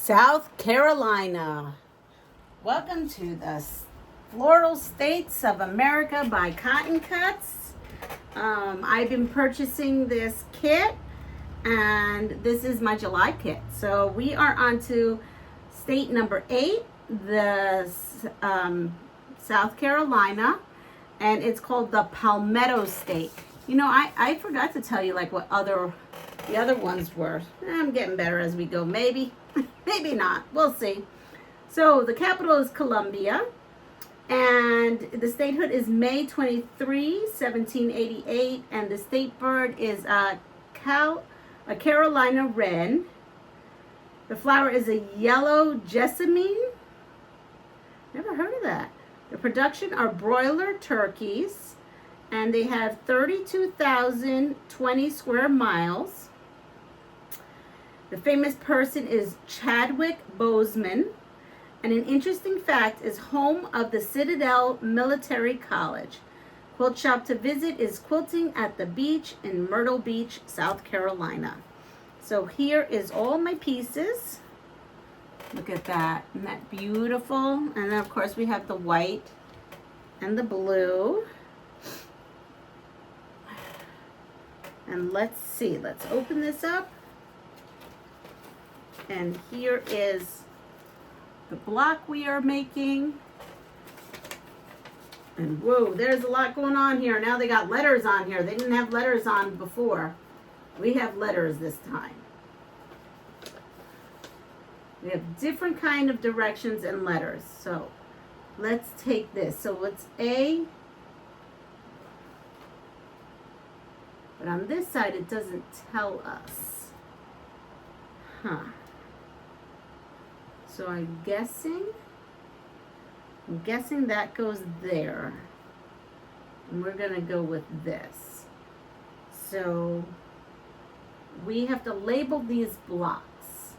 South Carolina. Welcome to the Floral States of America by Cotton Cuts. I've been purchasing this kit, and this is my July kit. So we are on to state number 8, the South Carolina, and it's called the Palmetto State. You know, I forgot to tell you like what the other ones were. I'm getting better as we go, maybe. Maybe not. We'll see. So the capital is Columbia, and the statehood is May 23, 1788, and the state bird is a Carolina wren. The flower is a yellow jessamine. Never heard of that. The production are broiler turkeys, and they have 32,020 square miles. The famous person is Chadwick Boseman, and an interesting fact is home of the Citadel Military College. Quilt shop to visit is Quilting at the Beach in Myrtle Beach, South Carolina. So here is all my pieces. Look at that. Isn't that beautiful? And then of course we have the white and the blue. And let's see. Let's open this up. And here is the block we are making. And whoa, there's a lot going on here. Now they got letters on here. They didn't have letters on before. We have letters this time. We have different kind of directions and letters. So let's take this. So it's A. But on this side, it doesn't tell us. Huh. So I'm guessing that goes there. And we're going to go with this. So we have to label these blocks.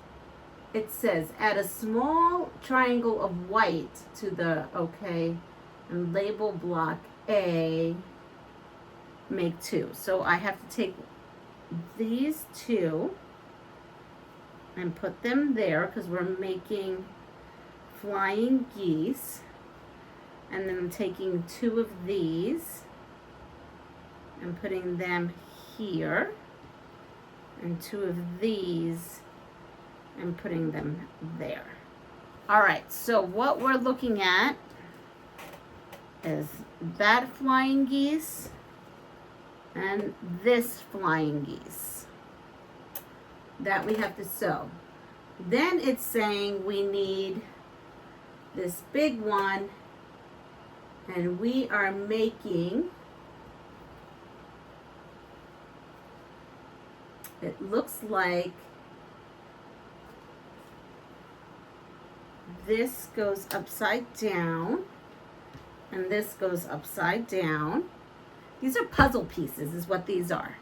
It says add a small triangle of white to the okay and label block A, make 2. So I have to take these 2 and put them there because we're making flying geese. And then I'm taking 2 of these and putting them here, and 2 of these and putting them there. All right, so what we're looking at is that flying geese and this flying geese that we have to sew. Then it's saying we need this big one, and we are making, it looks like this goes upside down and this goes upside down. These are puzzle pieces is what these are.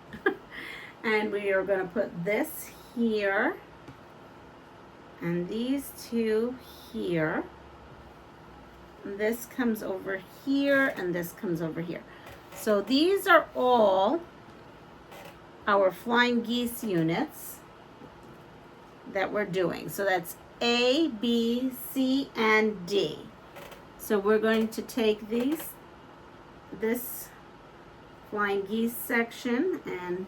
And we are going to put this here and these 2 here. And this comes over here and this comes over here. So these are all our flying geese units that we're doing. So that's A, B, C, and D. So we're going to take this flying geese section, and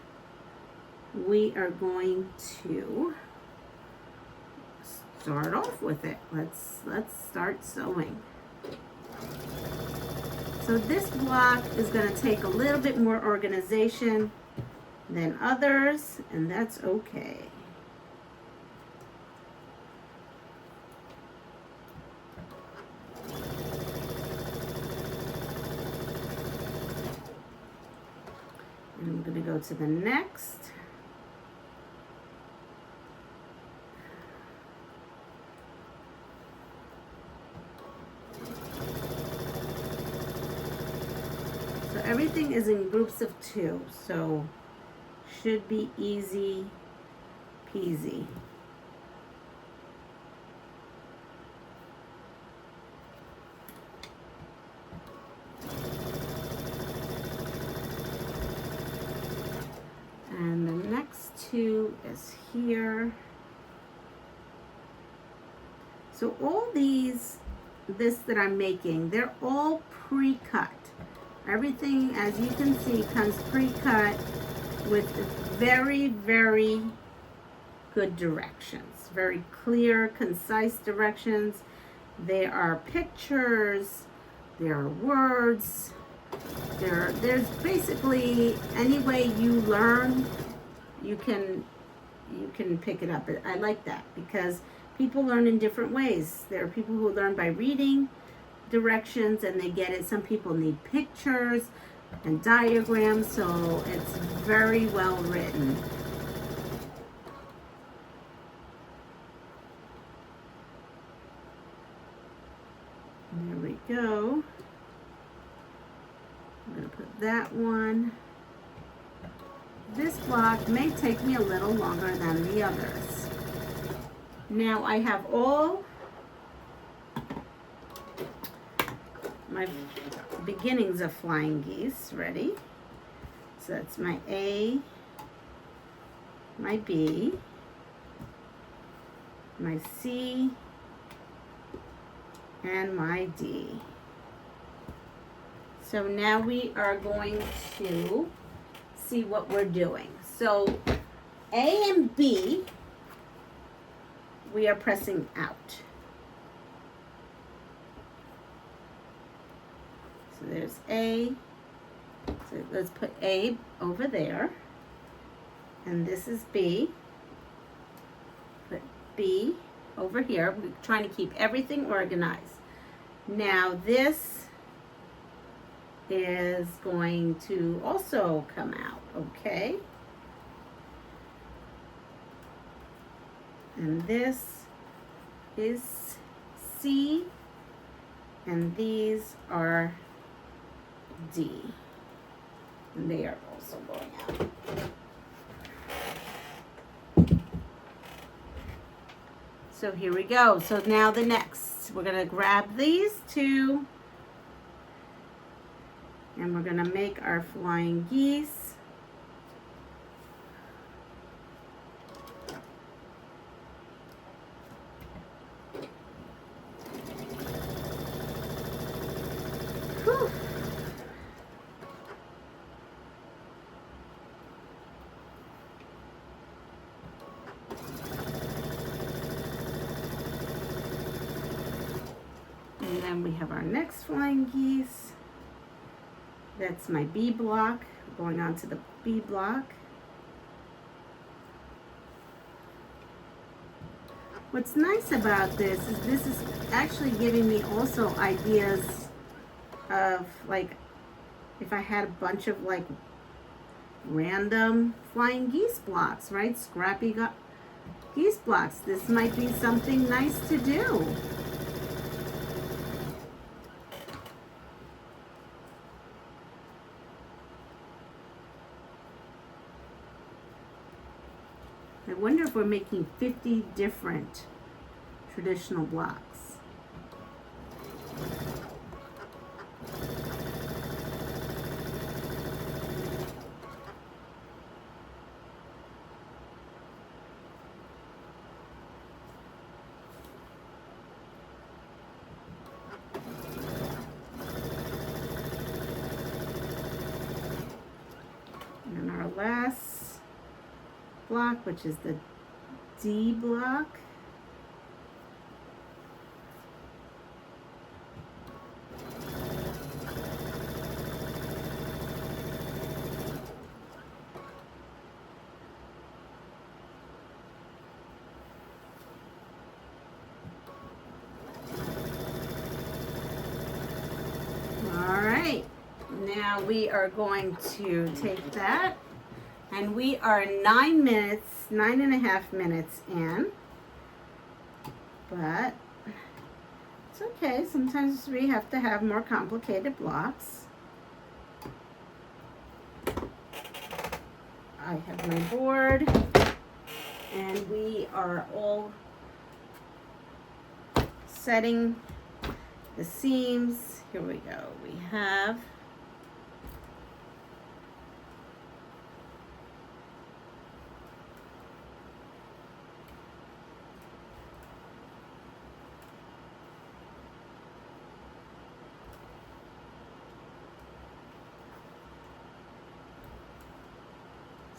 we are going to start off with it. Let's start sewing. So this block is going to take a little bit more organization than others, and that's okay. And I'm going to go to the next. So everything is in groups of 2, so should be easy peasy. And the next 2 is here. So all this that I'm making, they're all pre-cut. Everything, as you can see, comes pre-cut with very, very good directions. Very clear, concise directions. There are pictures, there are words, there's basically any way you learn, you can pick it up. I like that because people learn in different ways. There are people who learn by reading directions and they get it. Some people need pictures and diagrams, so it's very well written. There we go. I'm going to put that one. This block may take me a little longer than the others. Now I have all my beginnings of flying geese ready. So that's my A, my B, my C, and my D. So now we are going to see what we're doing. So A and B, we are pressing out. So there's A. So let's put A over there. And this is B. Put B over here. We're trying to keep everything organized. Now this is going to also come out, okay? And this is C, and these are D. And they are also going out. So here we go. So now the next, we're gonna grab these two and we're gonna make our flying geese. Whew. And then we have our next flying geese. That's my B block, going on to the B block. What's nice about this is actually giving me also ideas of, like, if I had a bunch of like random flying geese blocks, right? Scrappy geese blocks. This might be something nice to do. I wonder if we're making 50 different traditional blocks. And our last block, which is the D block. All right, now we are going to take that. And we are 9.5 minutes in, but it's okay. Sometimes we have to have more complicated blocks. I have my board, and we are all setting the seams. Here we go. We have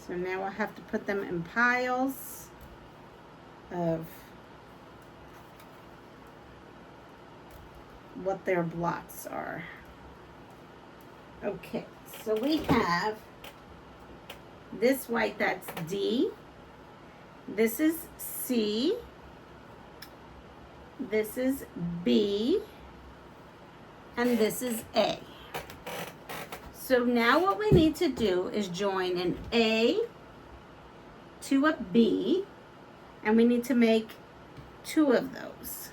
So now I'll have to put them in piles of what their blocks are. Okay, so we have this white, that's D. This is C. This is B. And this is A. So now what we need to do is join an A to a B, and we need to make 2 of those.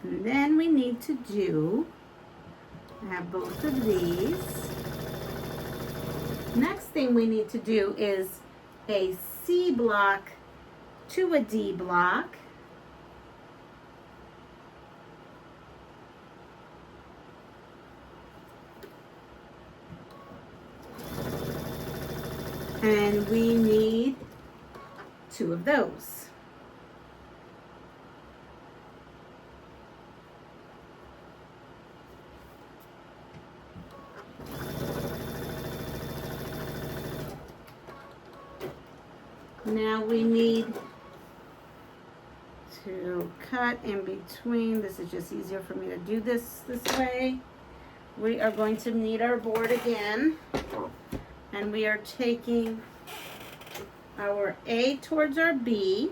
And then we need to have both of these. Next thing we need to do is a C block to a D block. And we need 2 of those. Now we need to cut in between. This is just easier for me to do this way. We are going to need our board again. And we are taking our A towards our B.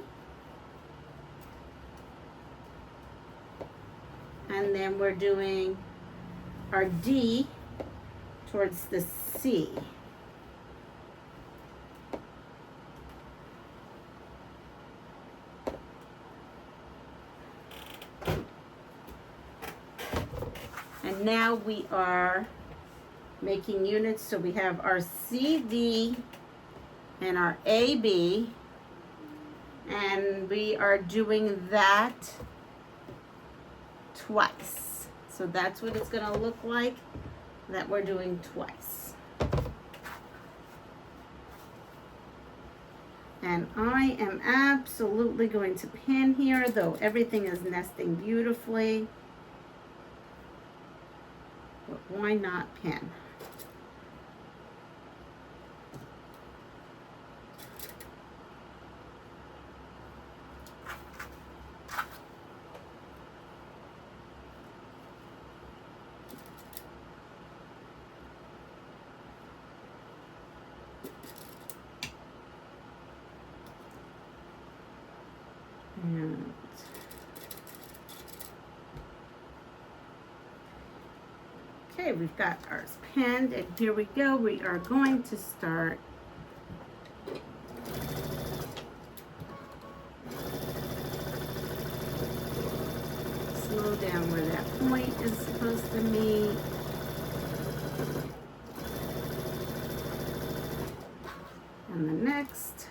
And then we're doing our D towards the C. And now we are making units, so we have our CD and our AB, and we are doing that twice. So that's what it's going to look like, that we're doing twice. And I am absolutely going to pin here, though everything is nesting beautifully. But why not pin? And okay, we've got ours pinned, and here we go. We are going to start slow down where that point is supposed to meet. And the next.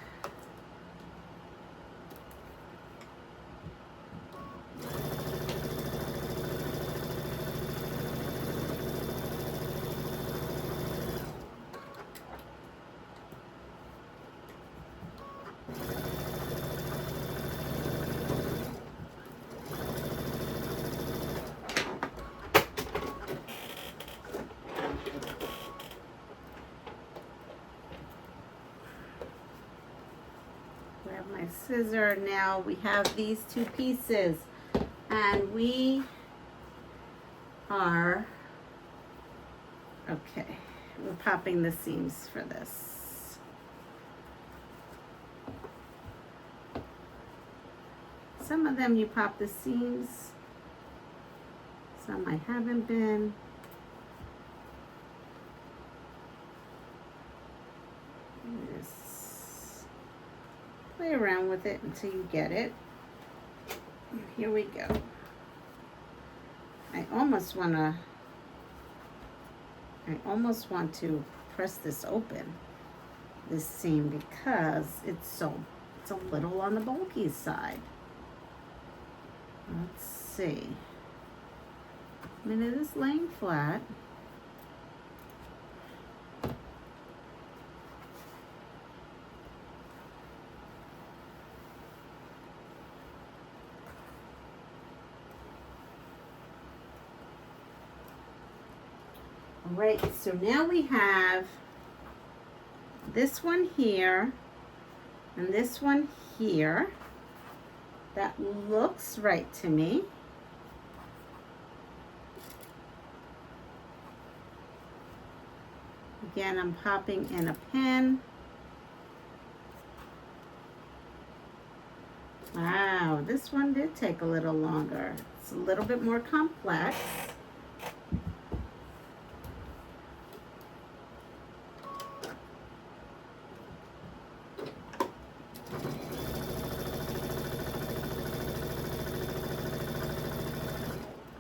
Grab my scissor. Now we have these 2 pieces, and we are, okay, we're popping the seams for this. Some of them you pop the seams, some I haven't been. Just play around with it until you get it. Here we go. I almost want to press this open, this seam, because it's a little on the bulky side. Let's see. I mean, it is laying flat. All right, so now we have this one here and this one here. That looks right to me. Again, I'm popping in a pin. Wow, this one did take a little longer. It's a little bit more complex.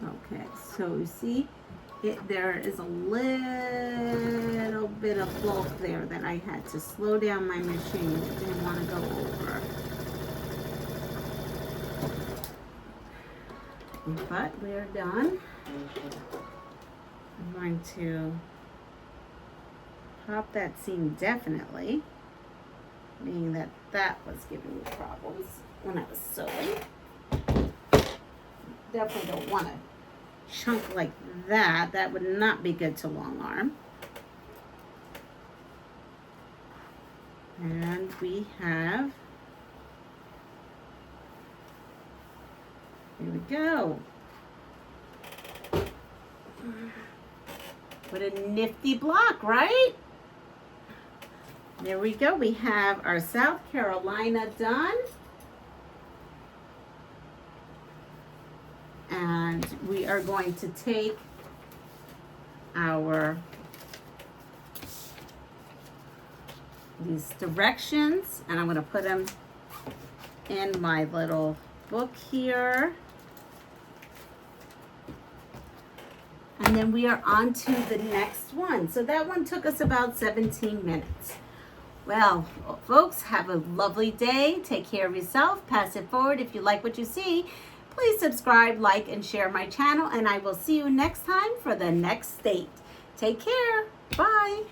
Okay, so you see, there is a little bit of bulk there that I had to slow down my machine. I didn't want to go over. But we're done. I'm going to pop that seam definitely, meaning that that was giving me problems when I was sewing. Definitely don't want to chunk like that. That would not be good to long arm. And we have, here we go. What a nifty block, right? There we go. We have our South Carolina done. And we are going to take these directions, and I'm going to put them in my little book here. And then we are on to the next one. So that one took us about 17 minutes. Well, folks, have a lovely day. Take care of yourself. Pass it forward. If you like what you see, please subscribe, like, and share my channel. And I will see you next time for the next state. Take care. Bye.